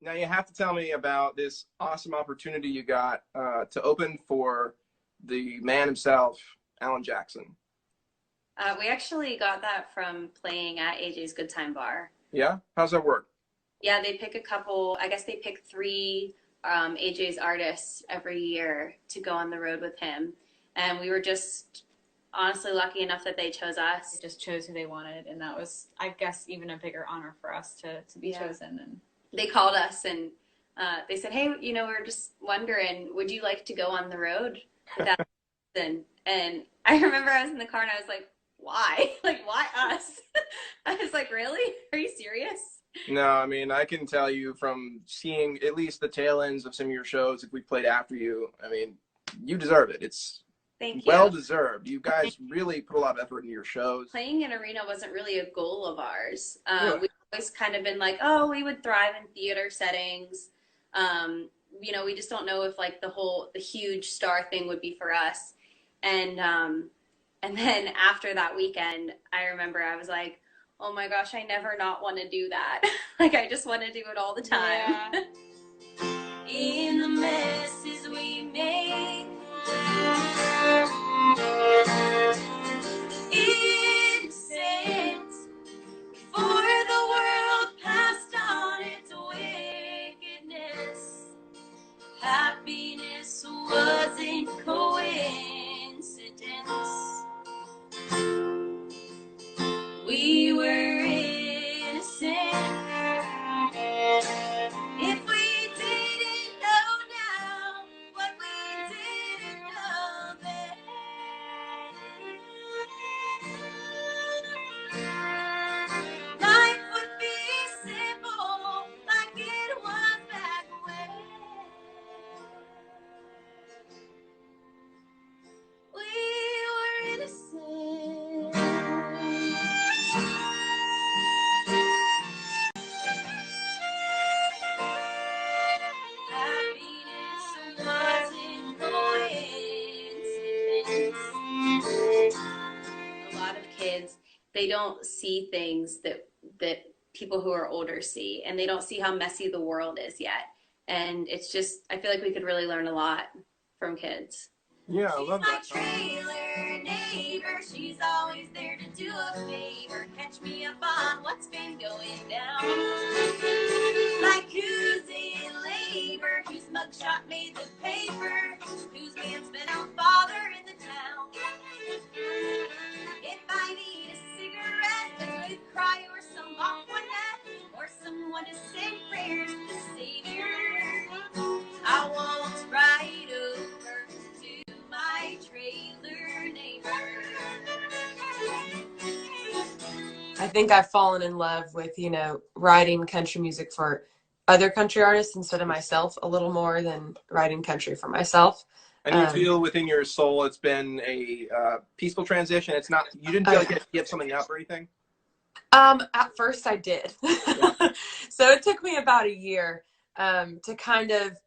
Now you have to tell me about this awesome opportunity you got to open for the man himself, Alan Jackson. We actually got that from playing at AJ's Good Time Bar. Yeah? How's that work? Yeah, they pick a couple, I guess they pick three AJ's artists every year to go on the road with him. And we were just honestly lucky enough that they chose us. They just chose who they wanted, and that was, I guess, even a bigger honor for us to be chosen. And they called us and they said, hey, you know, we're just wondering, would you like to go on the road with that person? And I remember I was in the car and I was like, why? Like, why us? I was like, really? Are you serious? No, I mean, I can tell you from seeing at least the tail ends of some of your shows, if we played after you, I mean, you deserve it. It's well deserved. You guys really put a lot of effort into your shows. Playing in arena wasn't really a goal of ours. We've always kind of been like, oh, we would thrive in theater settings. You know, we just don't know if like the huge star thing would be for us. And then after that weekend, I remember I was like, oh my gosh, I never not want to do that. Like, I just want to do it all the time. Yeah. In the messes we made, innocent, before the world passed on its wickedness, happiness wasn't coincidence. We were innocent. If we didn't know now what we didn't know then, life would be simple like it was back when. We were innocent. A lot of kids, they don't see things that people who are older see, and they don't see how messy the world is yet. And it's just, I feel like we could really learn a lot from kids. Yeah, I love that. She's my trailer neighbor. She's always there to do a favor. Catch me up on what's been going down. Like who's in labor, whose mugshot made the paper, whose man's been our father in the town. If I need a cigarette, a good cry, or some aquanet, or someone to say prayers to the Savior, I walked right over to my trailer neighbor. I think I've fallen in love with, you know, writing country music for other country artists instead of myself a little more than writing country for myself. And you feel within your soul it's been a peaceful transition? It's not, you didn't feel like you had to give something up or anything? At first I did. So it took me about a year to kind of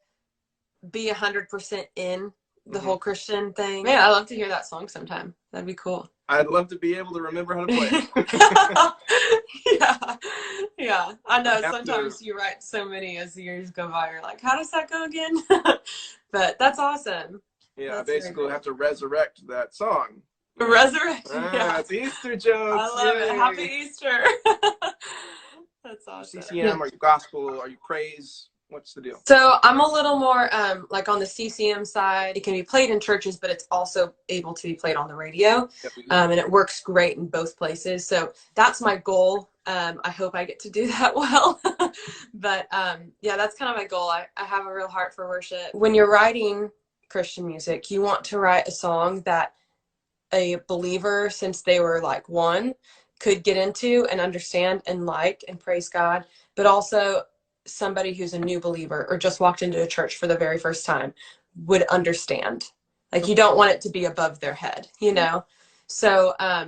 be 100% in the whole Christian thing. Man, I'd love to hear that song sometime. That'd be cool. I'd love to be able to remember how to play it. Yeah. I know sometimes you write so many as the years go by, you're like, how does that go again? But that's awesome. Yeah, basically have to resurrect that song. Resurrect. Yeah, it's Easter jokes. I love it. Happy Easter. That's awesome. CCM, are you gospel? Are you praise? What's the deal? So I'm a little more like on the CCM side. It can be played in churches, but it's also able to be played on the radio. And it works great in both places. So that's my goal. I hope I get to do that well. But yeah, that's kind of my goal. I have a real heart for worship. When you're writing Christian music, you want to write a song that a believer, since they were like one, could get into and understand and like and praise God, but also somebody who's a new believer or just walked into a church for the very first time would understand. Like, you don't want it to be above their head, you know? So I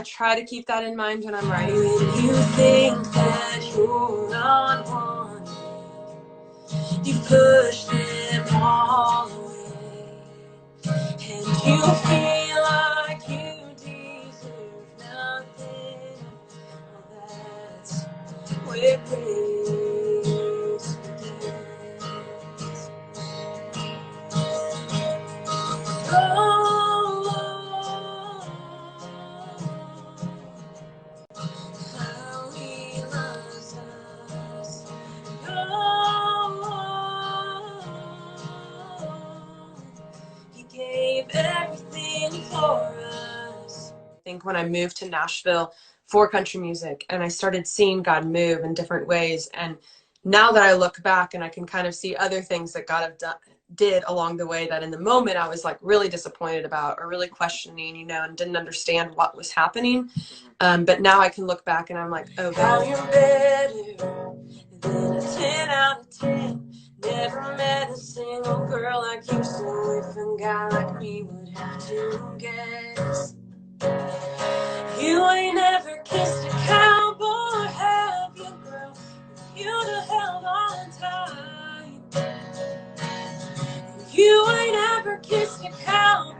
try to keep that in mind when I'm writing. When you think that you're not one, you push them all away, and you feel like you deserve nothing. That's where praise when I moved to Nashville for country music and I started seeing God move in different ways. And now that I look back and I can kind of see other things that God did along the way that in the moment I was like really disappointed about or really questioning, you know, and didn't understand what was happening. But now I can look back and I'm like, oh, God, you're better than a 10 out of 10. Never met a single girl like you, so if a guy like me would have to guess, you ain't ever kissed a cowboy, have you, girl? You'd have held on tight. You ain't ever kissed a cowboy.